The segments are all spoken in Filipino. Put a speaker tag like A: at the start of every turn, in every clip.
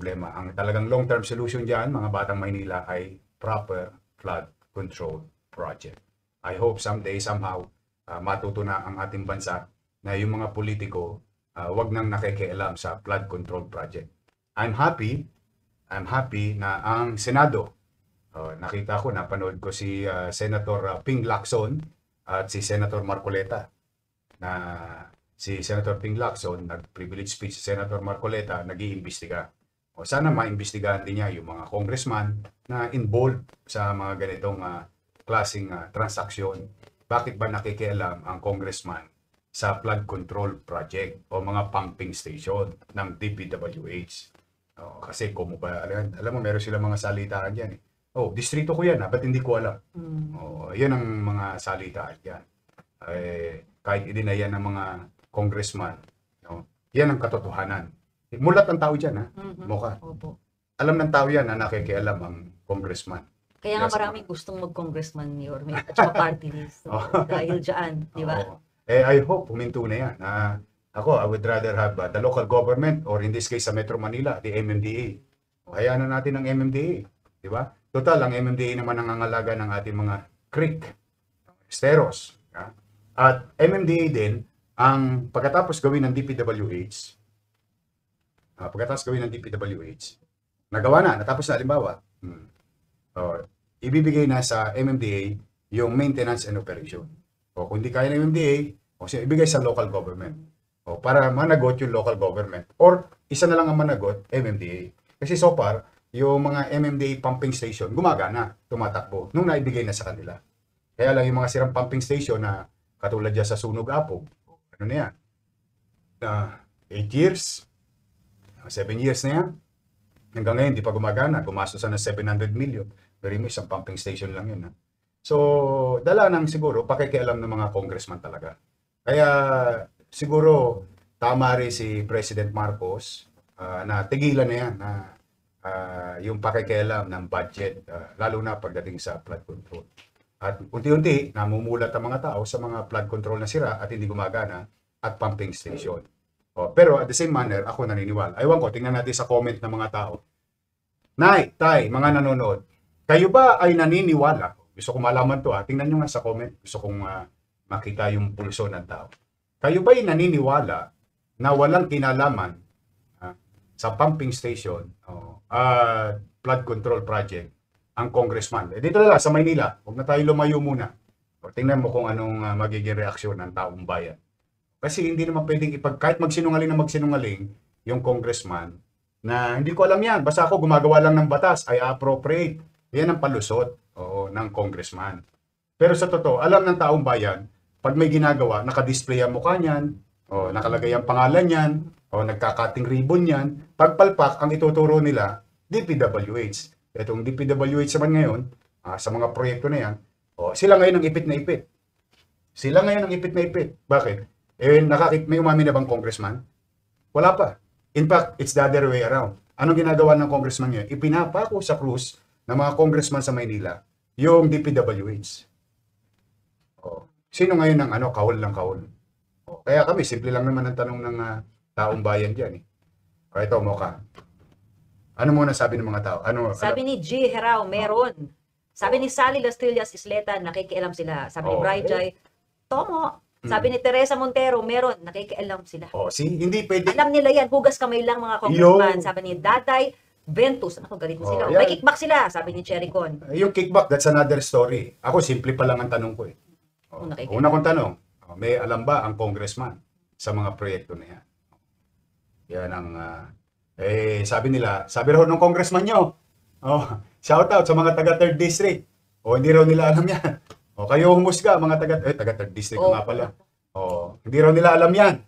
A: problema. Ang talagang long-term solution dyan, mga batang Maynila, ay proper flood control project. I hope someday, somehow, matuto na ang ating bansa na yung mga politiko wag nang nakikialam sa flood control project. I'm happy na ang Senado, nakita ko, napanood ko si Senator Ping Lacson at si Senator Marcoleta, na si Senator Ping Lacson, nag-privilege speech si Senator Marcoleta, nag-iimbestiga. O sana maimbestigahan din niya yung mga congressman na involved sa mga ganitong klaseng transaksyon. Bakit ba nakikialam ang congressman sa flood control project o mga pumping station ng DPWH? Kasi kung ba, alam mo, meron sila mga salitaan dyan eh. Distrito ko yan, ba't hindi ko alam? Yan ang mga salitaan dyan. Kahit idinayan ng mga congressman, yan ang katotohanan. Mulat ang tao dyan, ha? Mukha.
B: Opo.
A: Alam ng tao yan na nakikialam ang congressman.
B: Kaya nga maraming gustong mag-congressman ni Orme at saka party list. Dahil dyan, di ba?
A: I hope huminto na yan. Ako, I would rather have the local government, or in this case sa Metro Manila, the MMDA. Hayaan na natin ang MMDA. Di ba? Total, ang MMDA naman ang angalaga ng ating mga creek, esteros. At MMDA din, ang pagkatapos gawin ng DPWH, nagawa na, natapos na, halimbawa, ibibigay na sa MMDA yung maintenance and operation. Kung hindi kaya ng MMDA, ibigay sa local government. Para managot yung local government. Or, isa na lang ang managot, MMDA. Kasi so far, yung mga MMDA pumping station, gumagana, tumatakbo, nung naibigay na sa kanila. Kaya lang yung mga sirang pumping station na katulad dyan sa Sunog Apog, ano na yan? 8 years, 7 years na yan. Hanggang ngayon, di pa gumagana. Gumastos na ng 700 million. Pero mo, isang pumping station lang yun. So, dala nang siguro, pakikialam ng mga congressman talaga. Kaya, siguro, tama rin si President Marcos na tigilan na yan na yung pakikialam ng budget, lalo na pagdating sa flood control. At unti-unti, namumulat ang mga tao sa mga flood control na sira at hindi gumagana at pumping station. Pero at the same manner, ako naniniwala. Aywan ko, tingnan natin sa comment ng mga tao. Nay, tay, mga nanonood, kayo ba ay naniniwala? Gusto ko malaman to, tingnan nyo nga sa comment. Gusto kong makita yung pulso ng tao. Kayo ba ay naniniwala na walang kinalaman sa pumping station flood control project ang congressman? Dito na lang, sa Maynila. Huwag na tayo lumayo muna. Tingnan mo kung anong magiging reaksyon ng taong bayan. Kasi hindi naman pwedeng kahit magsinungaling yung congressman na hindi ko alam yan. Basta ako gumagawa lang ng batas, ay appropriate. Yan ang palusot ng congressman. Pero sa totoo, alam ng taong bayan, pag may ginagawa, nakadisplay ang mukha niyan, nakalagay ang pangalan niyan, nagkakating ribbon yan, pagpalpak, ang ituturo nila, DPWH. Itong DPWH naman ngayon, sa mga proyekto na yan, sila ngayon ang ipit na ipit. Bakit? May umami na bang congressman? Wala pa. In fact, it's the other way around. Anong ginagawa ng congressman ngayon? Ipinapako sa krus ng mga congressman sa Maynila yung DPWH. Sino ngayon ang kahol ng kahol? Kaya kami, simple lang naman ang tanong ng taong bayan dyan. Ito, Mocha. Ano muna sabi ng mga tao?
B: Sabi ni G. Herao, meron. Sabi ni Sally Lastillas Isleta, nakikialam sila. Sabi ni Bri Jai, Tomo. Sabi ni Teresa Montero, meron. Nakikialam sila.
A: Hindi pwede.
B: Alam nila yan, hugas kamay lang mga congressman. Sabi ni Daday Ventus, galit na sila. May kickback sila, sabi ni Cherry Con.
A: Yung kickback, that's another story. Ako, simple pa lang ang tanong ko. Una kong tanong, may alam ba ang congressman sa mga proyekto na yan? Yan ang, sabi raw ng congressman nyo, shout out sa mga taga 3rd District. Hindi raw nila alam yan. Kayo humusga, mga taga 3rd District nga pala. Hindi raw nila alam yan.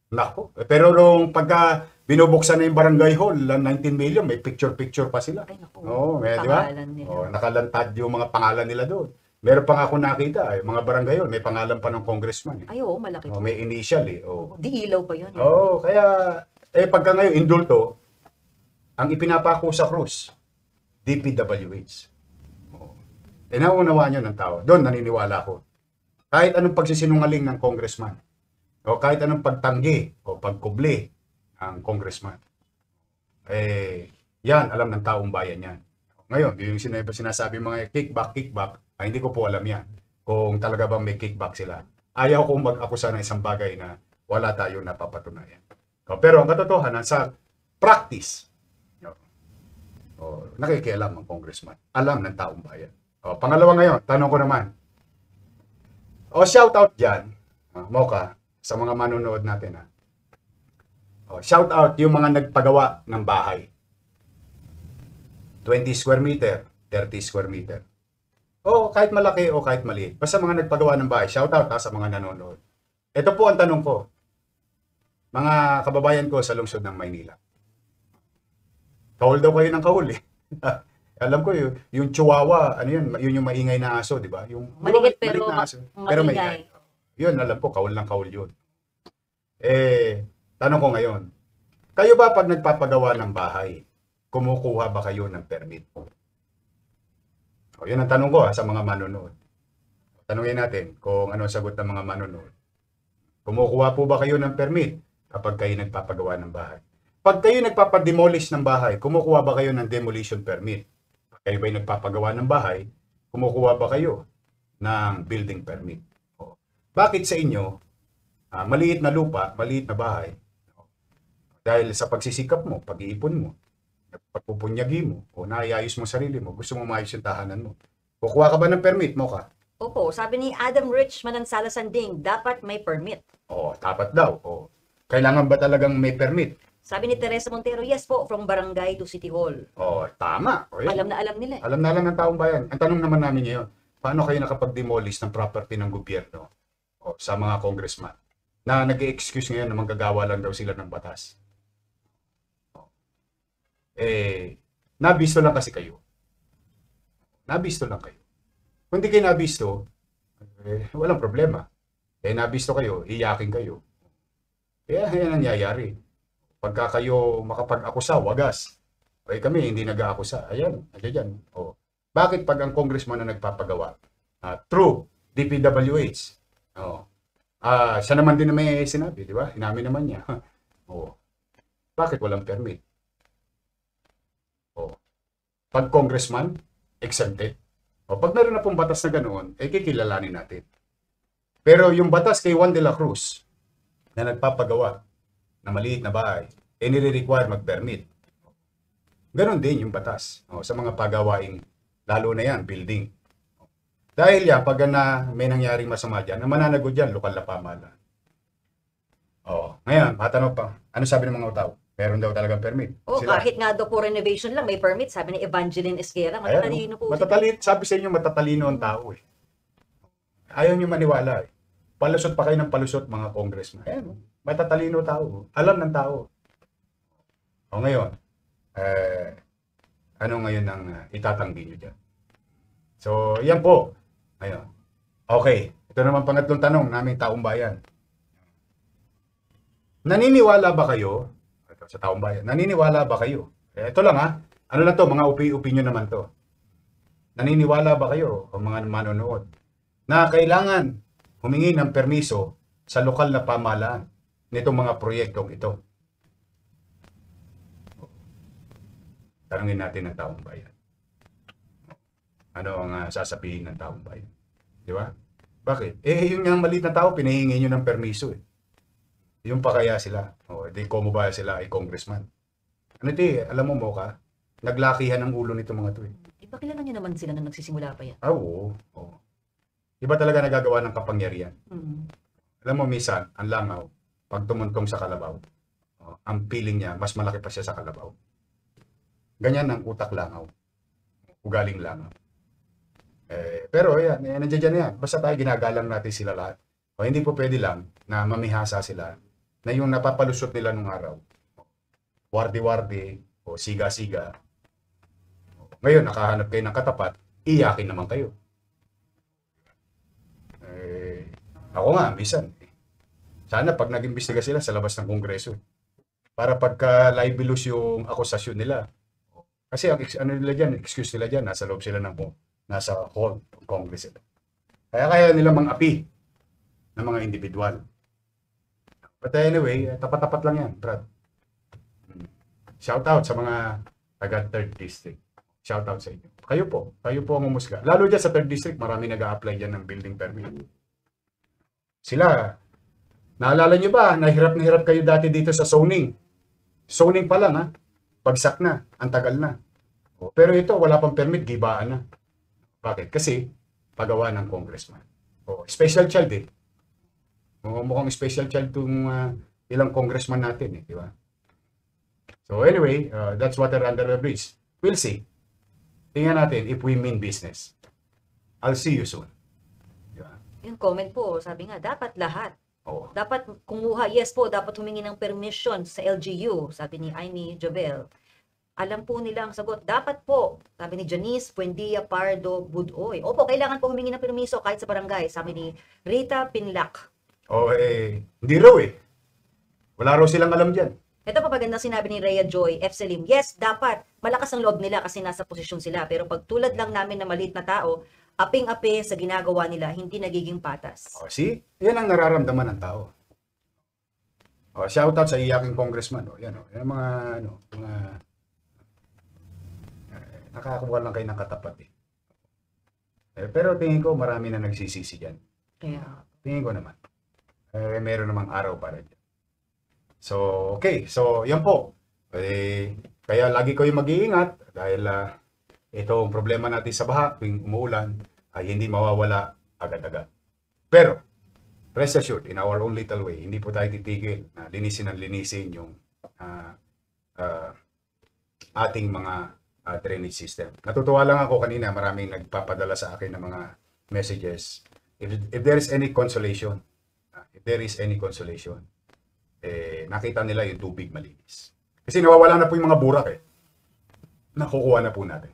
A: Nako. Pero nung pagka binubuksan na yung barangay hall, 19 million, may picture-picture pa sila.
B: Ay, naku.
A: Di ba? Nakalantad yung mga pangalan nila doon. Meron pa nga ako nakita, mga barangay hall, may pangalan pa ng congressman.
B: Ay, malaki.
A: May initial
B: Di ilaw pa yun.
A: Kaya, pagka ngayon, indulto, ang ipinapako sa krus, DPWH. Naunawaan nyo ng tao. Doon naniniwala ko. Kahit anong pagsisinungaling ng congressman, kahit anong pagtanggi o pagkubli ang congressman, yan, alam ng taong bayan yan. Ngayon, yung sinasabi mga kickback, hindi ko po alam yan. Kung talaga bang may kickback sila. Ayaw kong mag-akusa ng isang bagay na wala tayong napapatunayan. Pero ang katotohanan, sa practice, nakikialam ang congressman. Alam ng taong bayan. Pangalawa ngayon, tanong ko naman. Shout out dyan, Mocha, sa mga manonood natin. Shout out yung mga nagpagawa ng bahay. 20 square meter, 30 square meter. Kahit malaki o kahit maliit. Basta mga nagpagawa ng bahay. Shout out sa mga nanonood. Ito po ang tanong ko. Mga kababayan ko sa lungsod ng Maynila. Kahul daw kayo ng kahul eh. Alam ko yung chihuahua, yun yung maingay na aso, di ba? Yung
B: Maliit pero
A: maliit na aso, pero
B: maingay.
A: Yun, alam ko, kahul ng kahul yun. Tanong ko ngayon, kayo ba pag nagpapagawa ng bahay, kumukuha ba kayo ng permit? Yun ang tanong ko sa mga manonood. Tanungin natin kung ano ang sagot ng mga manonood. Kumukuha po ba kayo ng permit kapag kayo nagpapagawa ng bahay? Pag kayo nagpapademolish ng bahay, kumukuha ba kayo ng demolition permit? Pag kayo ba'y nagpapagawa ng bahay, kumukuha ba kayo ng building permit? Bakit sa inyo, maliit na lupa, maliit na bahay, dahil sa pagsisikap mo, pag-iipon mo, pagpupunyagi mo, o naayos mo sarili mo, gusto mo maayos yung tahanan mo, kukuha ka ba ng permit mo ka?
B: Opo, sabi ni Adam Rich Manansala Sanding, dapat may permit.
A: Dapat daw. Kailangan ba talagang may permit?
B: Sabi ni Teresa Montero, yes po, from barangay to City Hall.
A: Tama.
B: Alam na alam nila.
A: Alam na alam ng taong bayan. Ang tanong naman namin ngayon, paano kayo nakapag-demolish ng property ng gobyerno sa mga congressman na nag-excuse ngayon na manggagawa lang daw sila ng batas? Nabisto lang kasi kayo. Nabisto lang kayo. Kung di kayo nabisto, walang problema. Nabisto kayo, iyakin kayo. Yan ang nangyayari. Pagka kayo makapag-akusa, wagas. Kami hindi nag-aakusa. Ayan, dyan. Bakit pag ang congressman na nagpapagawa? True, DPWH. Siya naman din na may sinabi, di ba? Inamin naman niya. Bakit walang permit? Pag congressman, exempted. Pag meron na pong batas na ganoon, kikilalanin natin. Pero yung batas kay Juan de la Cruz na nagpapagawa na maliit na bahay, nire-require mag-permit. Ganon din yung batas sa mga pagawaing, lalo na yan, building. Dahil yan, pag may nangyaring masama dyan, na mananagot dyan, lokal na pamahalaan. Ngayon, matanong pa, ano sabi ng mga tao? Meron daw talagang permit.
B: Kahit nga daw po renovation lang, may permit. Sabi ni Evangeline Esquera, matatalino po.
A: Sabi sa inyo, matatalino ang tao eh. Ayaw nyo maniwala eh. Palusot pa kayo ng palusot mga congressman. Matatalino tao. Alam ng tao. Ngayon, ano ngayon ang itatanggi nyo dyan? So, yan po. Ngayon. Okay. Ito naman pangatlong tanong naming taong bayan. Naniniwala ba kayo, sa taong bayan, naniniwala ba kayo? Ito lang ano lang to, mga opinion naman to. Naniniwala ba kayo, o mga manonood, na kailangan humingi ng permiso sa lokal na pamahalaan nitong mga proyektong ito? Tanungin natin ng taong bayan. Ano ang sasabihin ng taong bayan? Di ba? Bakit? Yung nga maliit na tao, pinahingi nyo ng permiso eh. Yung pa kaya sila. Di komo ba sila ay congressman? Alam mo ka, naglakihan ang ulo nito mga to eh.
B: Di ba kilala nyo naman sila nung nagsisimula pa yan?
A: Oo. Iba talaga nagagawa ng kapangyarihan. Alam mo, minsan, ang langaw, pag tumuntong sa kalabaw, ang feeling niya, mas malaki pa siya sa kalabaw. Ganyan ang utak langaw. Ugaling langaw. Pero yan, nandiyan dyan yan. Basta tayo ginagalang natin sila lahat. Hindi po pwede lang na mamihasa sila na yung napapalusot nila nung araw. Wardi-wardi o siga-siga. Ngayon, nakahanap kayo ng katapat, iyakin naman kayo. Ako nga, minsan. Sana pag nag-imbestiga sila sa labas ng Kongreso. Para pagka libelous yung akusasyon nila. Kasi ang nila dyan, excuse nila dyan, nasa loob sila nasa hall ng Congress. Kaya nila mang-api ng mga individual. But anyway, tapat-tapat lang yan, Brad. shout out sa mga taga 3rd District. Shout out sa inyo. Kayo po ang umusga. Lalo dyan sa 3rd District, marami nag-a-apply dyan ng building permit. Sila, naalala nyo ba, nahirap na hirap kayo dati dito sa zoning. Zoning pa lang ha, bagsak na, ang tagal na. Pero ito, wala pang permit, gibaan na. Bakit? Kasi, pagawa ng congressman. Special child eh. Mukhang special child itong ilang congressman natin eh, di ba? So anyway, that's water under the bridge. We'll see. Tingnan natin if we mean business. I'll see you soon. Di ba?
B: Yung comment po, sabi nga, dapat lahat.
A: Oo.
B: Dapat kumuha, yes po, dapat humingi ng permission sa LGU, sabi ni Amy Jovel. Alam po nila ang sagot, dapat po, sabi ni Janice Buendia Pardo Budoy. Opo, kailangan po humingi ng permiso kahit sa barangay, sabi ni Rita Pinlac.
A: Hindi raw eh. Wala raw silang alam dyan.
B: Ito pa magandang sinabi ni Rhea Joy F. Selim, yes, dapat, malakas ang loob nila kasi nasa posisyon sila, pero pag tulad lang namin na maliit na tao, aping-api sa ginagawa nila, hindi nagiging patas.
A: See? Yan ang nararamdaman ng tao. Shout out sa iyaking congressman. Yan mga nakakuha lang kayo ng katapat eh. Pero tingin ko marami na nagsisisi dyan.
B: Kaya,
A: Tingin ko naman. Meron namang araw para dyan. So, okay. So, yan po. Kaya lagi kayo mag-iingat dahil itong problema natin sa baha tuwing umuulan ay hindi mawawala agad-agad. Pero, rest assured, in our own little way, hindi po tayo titigil na linisin yung ating mga drainage system. Natutuwa lang ako kanina, maraming nagpapadala sa akin ng mga messages. If there is any consolation, nakita nila yung tubig malinis. Kasi nawawala na po yung mga burak eh. Nakukuha na po natin.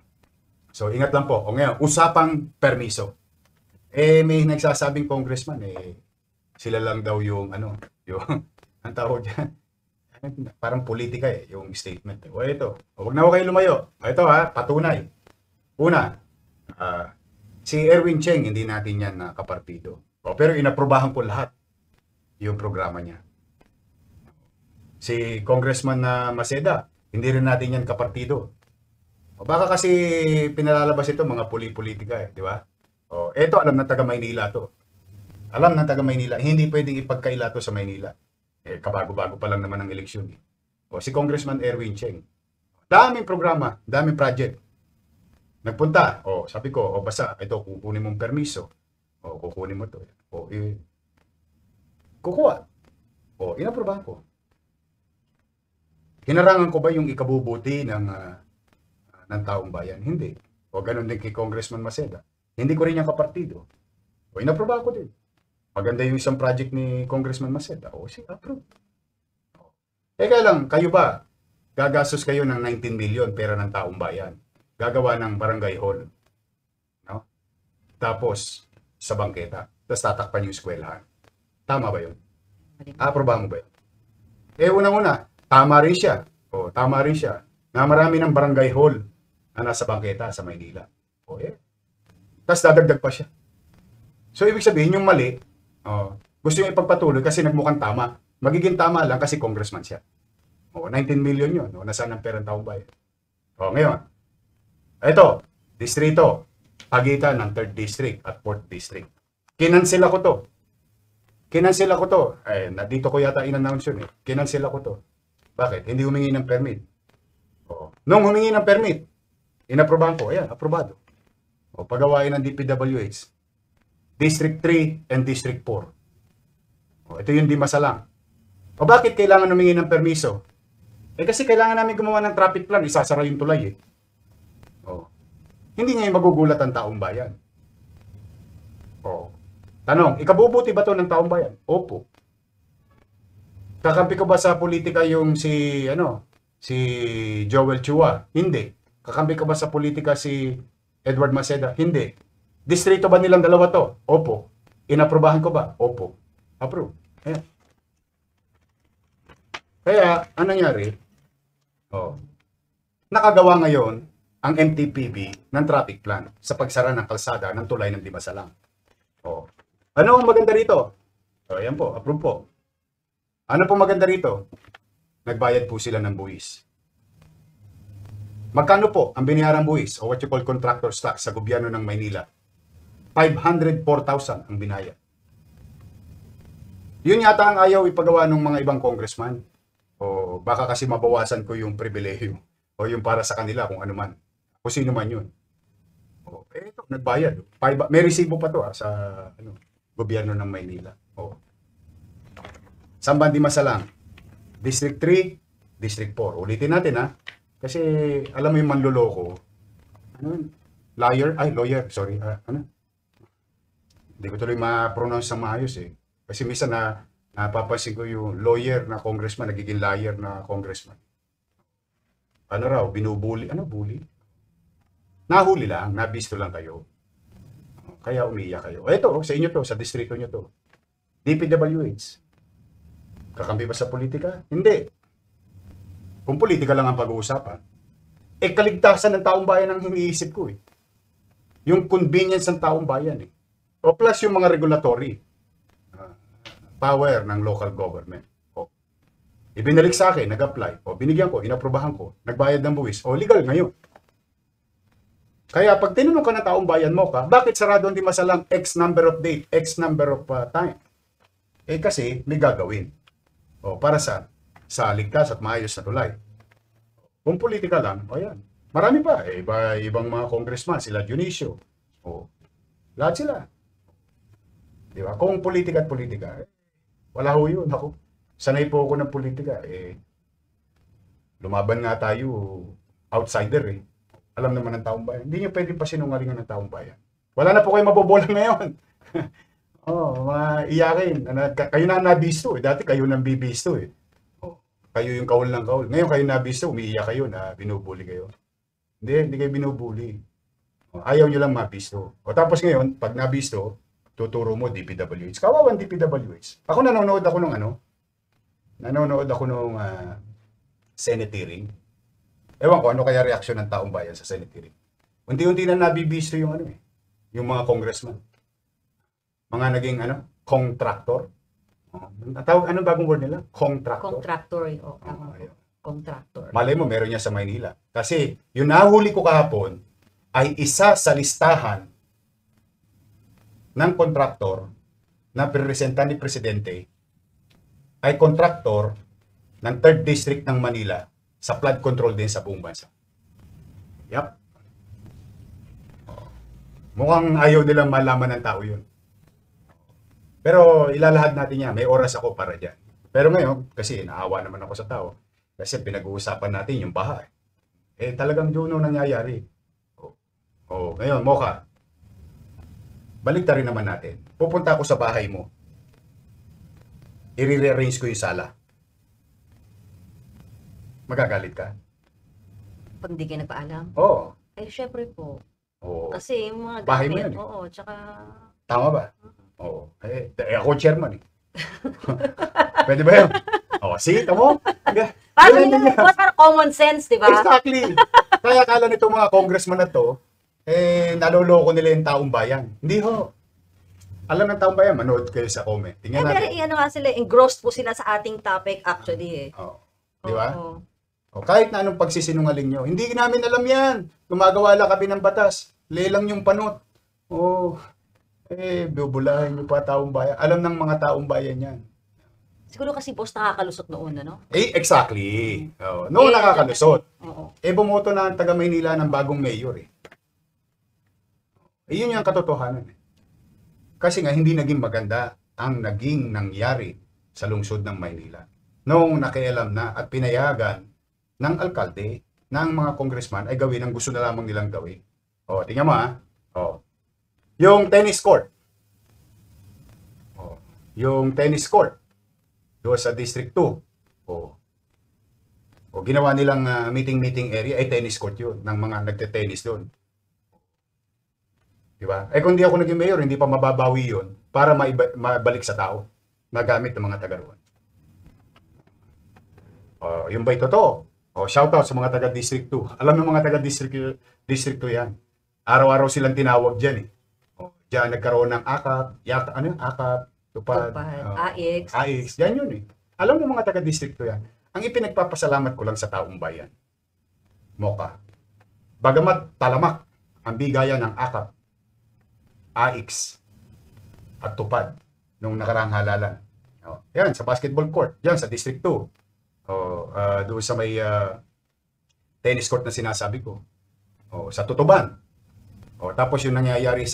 A: So, ingat lang po. O ngayon, usapang permiso. May nagsasabing congressman sila lang daw yung ang tawag dyan. Parang politika yung statement. Ito. Huwag na kayo lumayo. Ito patunay. Una, si Erwin Cheng, hindi natin yan kapartido. Pero inaprobahan ko lahat yung programa niya. Si Congressman Maceda, hindi rin natin yan kapartido. Baka kasi pinalalabas ito mga politika di ba? Ito alam ng taga Maynila to. Alam ng taga Maynila, hindi pwedeng ipagkaila to sa Maynila. Kabago-bago pa lang naman ang eleksyon. Si Congressman Erwin Cheng. Daming programa, daming project. Nagpunta, sabi ko, basta ito kukunin mong permiso. Kukunin mo to. Kukuha. Inaprobahan ko. Hinarangan ko ba yung ikabubuti ng taong bayan? Hindi. Ganun din kay Congressman Maceda. Hindi ko rin yung kapartido. Inaprobahan ko din. Maganda yung isang project ni Congressman Maceda. Approve. Kaya lang, kayo ba, gagastos kayo ng 19 million pera ng taong bayan. Gagawa ng barangay hall. No? Tapos, sa bangketa. Tapos tatakpan yung eskwelahan. Tama ba yun? Aprobahan mo ba yun? Unang-una, tama rin siya. Tama rin siya na marami ng barangay hall na nasa bangketa sa Maynila. Tapos dadagdag pa siya. So, ibig sabihin, yung mali, gusto yung ipagpatuloy kasi nagmukhang tama. Magiging tama lang kasi congressman siya. 19 million yun. Nasaan ang perang taong bayan? Ngayon, ito, distrito, pagitan ng 3rd District at 4th District. Kinansela ko to. Dito ko yata in-announce yun Kinansela ko to. Bakit? Hindi humingi ng permit. Nung humingi ng permit, inaprobahan ko. Ayan, aprobado. Pagawain ng DPWH. District 3 and District 4. Ito yung Dimasalang. Bakit kailangan humingi ng permiso? Kasi kailangan namin gumawa ng traffic plan. Isasara yung tulay Hindi ngayon magugulat ang taong bayan. Tanong, ikabubuti ba to ng taong bayan? Opo. Kakampi ko ba sa politika yung si Joel Chua? Hindi. Kakampi ko ba sa politika si Edward Maceda? Hindi. Distrito ba nilang dalawa to? Opo. Inaprobahan ko ba? Opo. Approve. Ayan. Kaya, anong nangyari? Nakagawa ngayon ang MTPB ng traffic plan sa pagsara ng kalsada ng tulay ng Dimasalang. Ano ang maganda rito? Ayan po, approve po. Ano po maganda rito? Nagbayad po sila ng buwis. Magkano po ang binayaran buwis o what you call contractor tax sa gobyerno ng Maynila? 504,000 ang binayad. Yun yata ang ayaw ipagawa ng mga ibang congressman. O baka kasi mabawasan ko yung pribilehyo o yung para sa kanila kung ano man. Kung sino man yun. O, ito, nagbayad. May resibo pa to sa gobyerno ng Maynila. O. Sambandi Masalang, District 3, District 4. Ulitin natin kasi alam mo yung manloloko. Ano yun? Lawyer, sorry. Hindi ko tuloy ma-pronounce ng maayos eh. Kasi minsan napapansin ko yung lawyer na congressman, nagiging liar na congressman. Ano raw, binubuli. Ano bully? Nahuli lang, nabisto lang kayo. Kaya umiyak kayo. Ito, sa inyo to, sa distrito nyo to. DPWH. Kakampi ba sa politika? Hindi. Kung politika lang ang pag-uusapan, kaligtasan ng taong bayan ang iniisip ko eh. Yung convenience ng taong bayan eh. O plus yung mga regulatory power ng local government. O, ibinalik sa akin, nag-apply. O, binigyan ko, inaprobahan ko, nagbayad ng buwis. O, legal ngayon. Kaya pag tinanong ka ng taong bayan mo bakit sarado hindi masalang X number of date, X number of time? Kasi may gagawin. O, para sa ligtas at maayos na tulay. Kung politika lang, yan. Marami pa. Ibang mga congressman, sila Dionisio. O, lahat sila. Di ba? Kung politika at politika, wala ho yun. Ako, sanay po ako ng politika. Lumaban nga tayo, outsider eh. Alam naman ng taong bayan. Hindi nyo pwede pa sinungalingan ng taong bayan. Wala na po kayo mabobola ngayon. Maiyakin. Kayo na nabisto eh. Dati kayo nang bibisto eh. Kayo yung kaul ng kaul. Ngayon kayo nabisto, umiiyak kayo na binubuli kayo. Hindi kayo binubuli. Ayaw nyo lang mabisto. O tapos ngayon, pag nabisto, tuturo mo DPWH. Kawawan DPWH. Ako nanonood ako nung Senate hearing. Ewan ko ano kaya reaksyon ng taong bayan sa Senate hearing. Unti-unti na nabibisto yung yung mga congressman. Mga naging contractor. Anong bagong word nila? Contractor.
B: Contractor. Contractor.
A: Malay mo, meron niya sa Maynila. Kasi yung nahuli ko kahapon ay isa sa listahan ng kontraktor na pinresentan ni Presidente ay kontraktor ng 3rd District ng Manila sa flood control din sa buong bansa. Yep. Mukhang ayaw nilang malaman ng tao yun. Pero ilalahad natin yan. May oras ako para dyan. Pero ngayon, kasi naawa naman ako sa tao. Kasi pinag-uusapan natin yung baha. Talagang doon nangyayari. Ngayon, Mocha. Balik rin naman natin. Pupunta ako sa bahay mo. I-rearrange ko yung sala. Magagalit ka?
B: Pag hindi kayo nagpaalam?
A: Oo.
B: Syempre po.
A: Oo.
B: Kasi yung mga
A: Bahay mo
B: gamit,
A: yan eh.
B: oo, tsaka...
A: Tama ba? Oo. Ako chairman eh. Pwede ba yun? See, tamo?
B: Parang common sense, di ba?
A: Exactly. Kaya akala nito mga congressman na to, naloloko nila yung taong bayan. Hindi ho. Alam ng taong bayan, manood kayo sa comment. Tingnan
B: Pero
A: natin.
B: nga sila, engrossed po sila sa ating topic actually eh.
A: Di ba?
B: Oo.
A: Kahit na anong pagsisinungaling nyo, hindi namin alam yan. Gumagawa lang kami ng batas. Lelang yung panot. Bubulahin nyo pa taong bayan. Alam ng mga taong bayan yan.
B: Siguro kasi boss nakakalusot noon, ano?
A: Exactly. Noon nakakalusot.
B: Oo.
A: Bumoto na ang taga Maynila ng bagong mayor eh. Yun yung katotohanan eh. Kasi nga hindi naging maganda ang naging nangyari sa lungsod ng Maynila. Noong nakialam na at pinayagan ng alkalde, ng mga congressman ay gawin ang gusto na lamang nilang gawin. Tingnan mo yung tennis court. Yung tennis court doon sa District 2. Ginawa nilang meeting area ay tennis court yun ng mga nagte-tennis doon. Diba? Kung di ako naging mayor, hindi pa mababawi yun para mabalik sa tao na gamit ng mga taga-roon. Yung ba'y totoo? Shoutout sa mga taga-District 2. Alam ng mga taga-District 2 yan. Araw-araw silang tinawag dyan eh. Diyan nagkaroon ng AKAP, AKAP, Tupad, AIX. Yan yun eh. Alam ng mga taga-District 2 yan. Ang ipinagpapasalamat ko lang sa taong bayan. Mocha. Bagamat talamak ang bigayan ng AKAP, AIX, at tupad nung nakaraang halalan. Yan, sa basketball court. Yan, sa District 2. Doon sa may tennis court na sinasabi ko. Sa Tutuban. Tapos yung nangyayari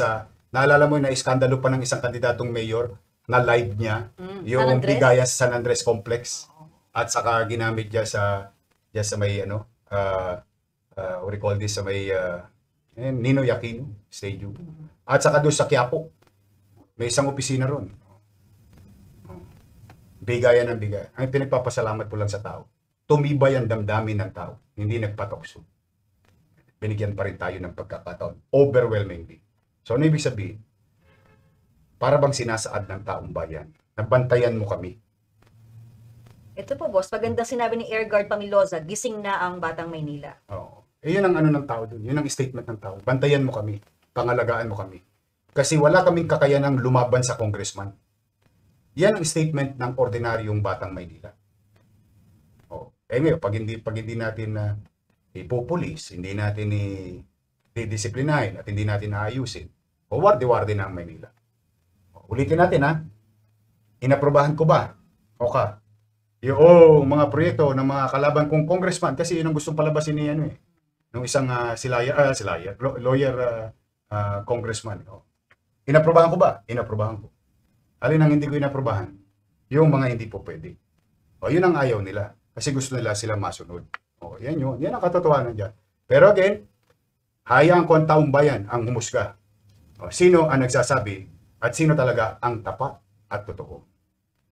A: naalala mo na iskandalo pa ng isang kandidatong mayor na live niya,
B: San
A: yung
B: Andres?
A: bigayan sa San Andres Complex. At saka ginamit niya sa may what do you call this, sa may Ninoy Aquino Stadium. At saka doon sa Quiapo, may isang opisina ron. Bigayan ng bigayan. Ang pinagpapasalamat ko lang sa tao, tumibay ang damdamin ng tao, hindi nagpatokso. Binigyan pa rin tayo ng pagkakataon. Overwhelmingly. So, ano ibig sabihin? Para bang sinasaad ng taong bayan, nabantayan mo kami.
B: Ito po, boss, magandang sinabi ni Air Guard Pamilosa, gising na ang Batang Maynila.
A: Yun ang ano ng tao dun. Yun ang statement ng tao. Bantayan mo kami. Pangalagaan mo kami. Kasi wala kaming kakayanang lumaban sa congressman. Yan ang statement ng ordinaryong Batang Maynila. Ngayon, pag hindi natin ipupulis, hindi natin didisiplinahin at hindi natin aayusin, wardi-wardi na ang Maynila. Ulitin natin inaprobahan ko ba? Yung mga proyekto ng mga kalaban kong congressman, kasi yun ang gustong palabasin ni nung isang lawyer congressman. Inaprobahan ko ba? Inaprobahan ko. Alin ang hindi ko inaprobahan? Yung mga hindi po pwede. Yun ang ayaw nila. Kasi gusto nila sila masunod. Yan yun. Yan ang katotohanan dyan. Pero again, hayaan ko ang taong bayan ang humusga. Sino ang nagsasabi at sino talaga ang tapat at totoo.